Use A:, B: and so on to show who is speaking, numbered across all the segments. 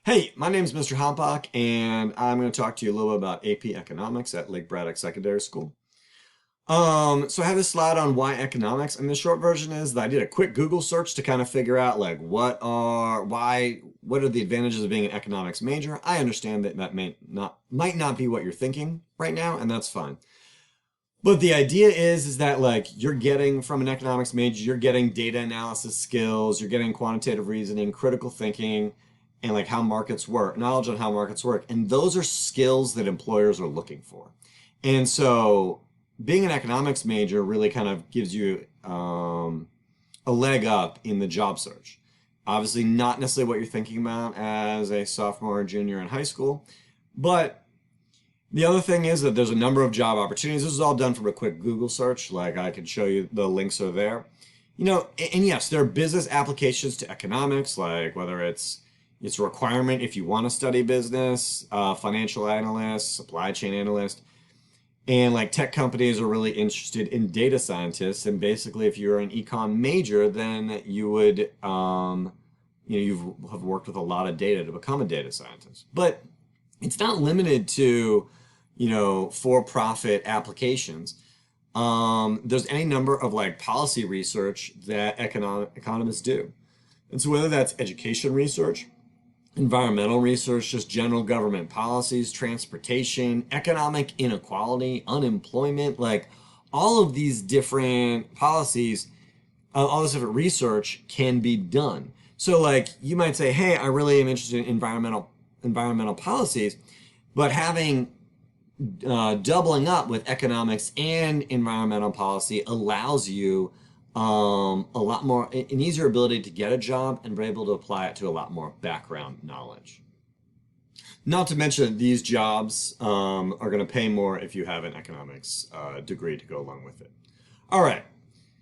A: Hey, my name is Mr. Hombach, and I'm going to talk to you a little bit about AP Economics at Lake Braddock Secondary School. So I have this slide on why economics, and the short version is that I did a quick Google search to kind of figure out like what are the advantages of being an economics major. I understand that might not be what you're thinking right now, and that's fine. But the idea is that like you're getting from an economics major, you're getting data analysis skills, you're getting quantitative reasoning, critical thinking, and like how markets work, knowledge on how markets work. And those are skills that employers are looking for. And so being an economics major really kind of gives you a leg up in the job search. Obviously, not necessarily what you're thinking about as a sophomore or junior in high school, but the other thing is that there's a number of job opportunities. This is all done from a quick Google search. Like I could show you the links are there. And yes, there are business applications to economics, like whether it's a requirement if you want to study business, financial analyst, supply chain analyst, and like tech companies are really interested in data scientists. And basically, if you're an econ major, then you would, you have worked with a lot of data to become a data scientist. But it's not limited to for-profit applications. There's any number of like policy research that economists do. And so whether that's education research, environmental research, just general government policies, transportation, economic inequality, unemployment, like all of these different policies, all this different research can be done. So like you might say, hey, I really am interested in environmental policies, but having doubling up with economics and environmental policy allows you a lot more, an easier ability to get a job and be able to apply it to a lot more background knowledge. Not to mention that these jobs are going to pay more if you have an economics degree to go along with it. All right.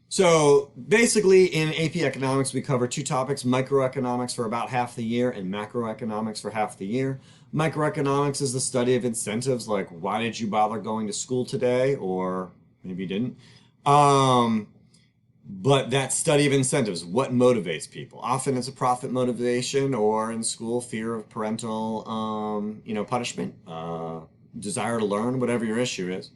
A: So basically in AP Economics, we cover two topics, microeconomics for about half the year and macroeconomics for half the year. Microeconomics is the study of incentives, like why did you bother going to school today? Or maybe you didn't. But that study of incentives, what motivates people? Often it's a profit motivation, or in school, fear of parental, punishment, desire to learn, whatever your issue is.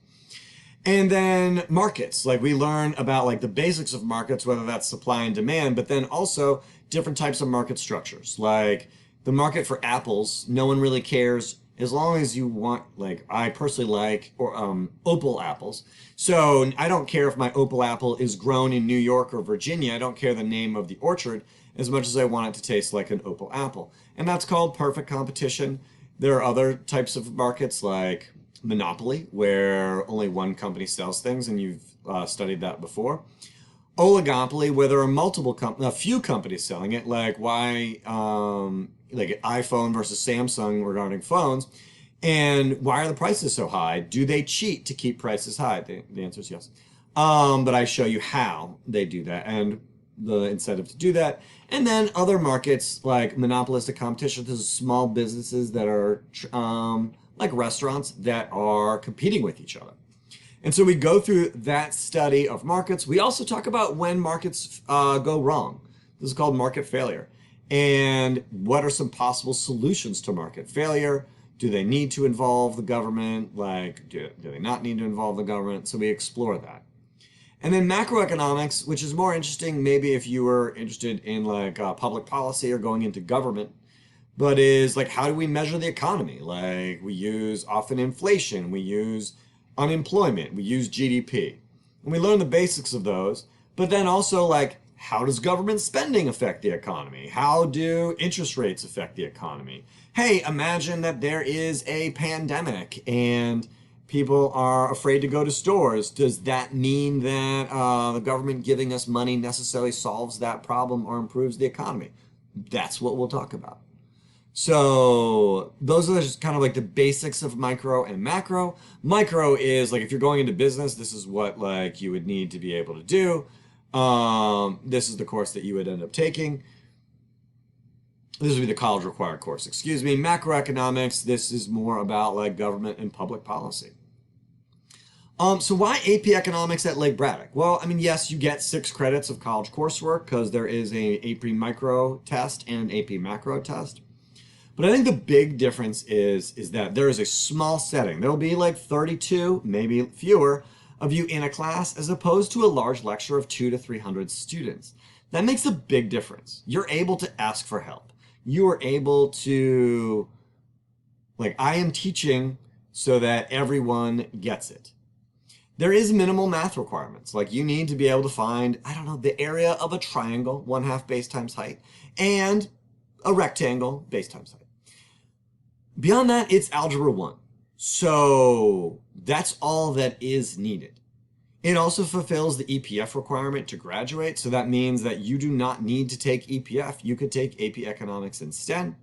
A: And then markets, like we learn about like the basics of markets, whether that's supply and demand, but then also different types of market structures. Like the market for apples, no one really cares as long as you want, like I personally like opal apples. So I don't care if my opal apple is grown in New York or Virginia. I don't care the name of the orchard as much as I want it to taste like an opal apple. And that's called perfect competition. There are other types of markets like monopoly, where only one company sells things, and you've studied that before. Oligopoly, where there are a few companies selling it, like like iPhone versus Samsung regarding phones. And why are the prices so high? Do they cheat to keep prices high? The answer is yes. But I show you how they do that and the incentive to do that. And then other markets like monopolistic competition. There's small businesses that are like restaurants that are competing with each other. And so we go through that study of markets. We also talk about when markets go wrong. This is called market failure. And what are some possible solutions to market failure? Do they need to involve the government? Like, do they not need to involve the government? So we explore that. And then macroeconomics, which is more interesting maybe if you were interested in like public policy or going into government, but is like, how do we measure the economy? Like we use often inflation, we use unemployment, we use GDP. And we learn the basics of those, but then also like, how does government spending affect the economy? How do interest rates affect the economy? Hey, imagine that there is a pandemic and people are afraid to go to stores. Does that mean that the government giving us money necessarily solves that problem or improves the economy? That's what we'll talk about. So those are just kind of like the basics of micro and macro. Micro is like if you're going into business, this is what like you would need to be able to do. This is the course that you would end up taking. This would be the college required course, excuse me. Macroeconomics, this is more about like government and public policy. So why AP Economics at Lake Braddock? Well, I mean, yes, you get 6 credits of college coursework because there is a AP Micro test and an AP Macro test. But I think the big difference is that there is a small setting. There will be like 32, maybe fewer, of you in a class as opposed to a large lecture of 200 to 300 students. That makes a big difference. You're able to ask for help. You are able to, like, I am teaching so that everyone gets it. There is minimal math requirements. Like you need to be able to find, I don't know, the area of a triangle, 1/2 base times height, and a rectangle, base times height. Beyond that, it's Algebra 1. So that's all that is needed. It also fulfills the EPF requirement to graduate. So that means that you do not need to take EPF. You could take AP Economics instead.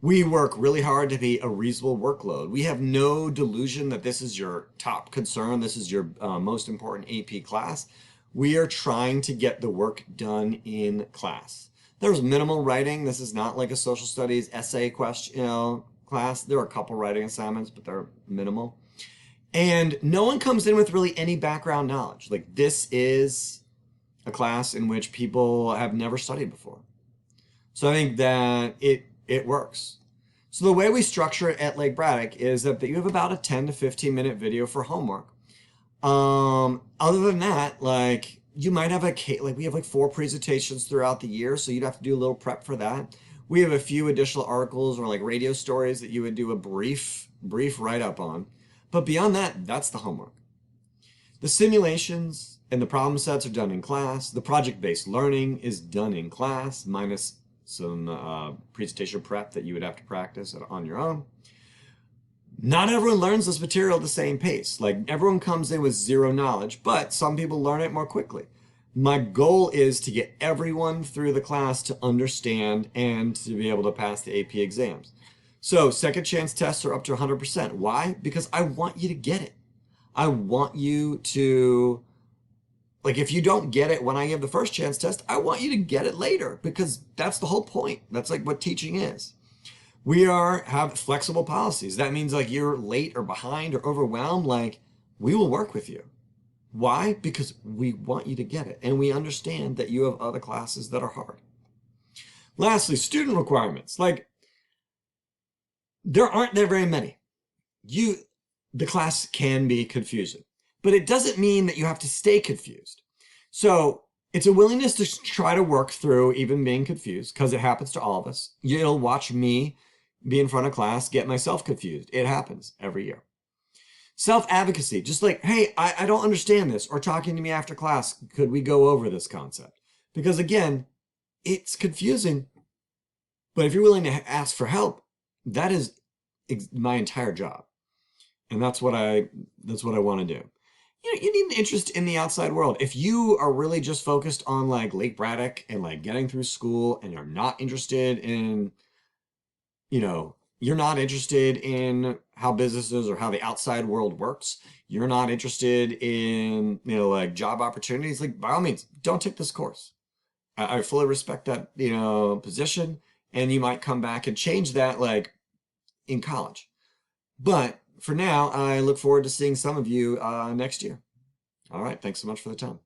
A: We work really hard to be a reasonable workload. We have no delusion that this is your top concern. This is your most important AP class. We are trying to get the work done in class. There's minimal writing. This is not like a social studies essay question, class. There are a couple writing assignments, but they're minimal. And no one comes in with really any background knowledge. Like this is a class in which people have never studied before. So I think that it works. So the way we structure it at Lake Braddock is that you have about a 10 to 15 minute video for homework. Other than that, like you might have we have like 4 presentations throughout the year, so you'd have to do a little prep for that. We have a few additional articles or like radio stories that you would do a brief write-up on. But beyond that, that's the homework. The simulations and the problem sets are done in class. The project-based learning is done in class, minus some presentation prep that you would have to practice on your own. Not everyone learns this material at the same pace. Like everyone comes in with zero knowledge, but some people learn it more quickly. My goal is to get everyone through the class to understand and to be able to pass the AP exams. So second chance tests are up to 100%. Why? Because I want you to get it. I want you to, like if you don't get it when I give the first chance test, I want you to get it later because that's the whole point. That's like what teaching is. We have flexible policies. That means like you're late or behind or overwhelmed, like we will work with you. Why? Because we want you to get it and we understand that you have other classes that are hard. Lastly, student requirements. Like there aren't very many. The class can be confusing, but it doesn't mean that you have to stay confused. So it's a willingness to try to work through even being confused because it happens to all of us. You'll watch me be in front of class, get myself confused. It happens every year. Self-advocacy, just like, hey, I don't understand this, or talking to me after class, could we go over this concept? Because again, it's confusing, but if you're willing to ask for help, that is my entire job. And that's what I want to do. You need an interest in the outside world. If you are really just focused on like Lake Braddock and like getting through school and you're not interested in, you're not interested in how businesses or how the outside world works, you're not interested in, like job opportunities, like by all means, don't take this course. I fully respect that, position, and you might come back and change that like in college. But for now, I look forward to seeing some of you next year. All right. Thanks so much for the time.